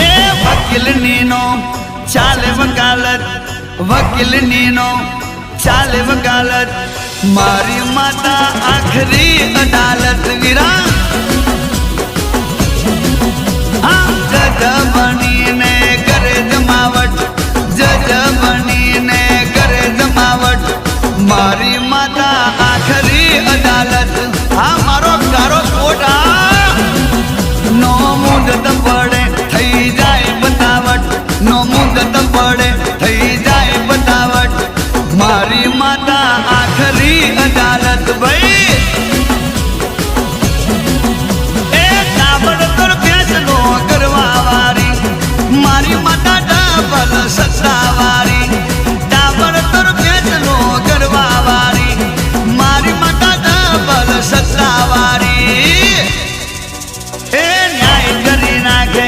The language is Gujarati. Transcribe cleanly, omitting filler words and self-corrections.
એ વકીલની ચાલે વકાલત, વકીલની ચાલે વકાલત, મારી માતા આખરી અદાલત વીરા. હા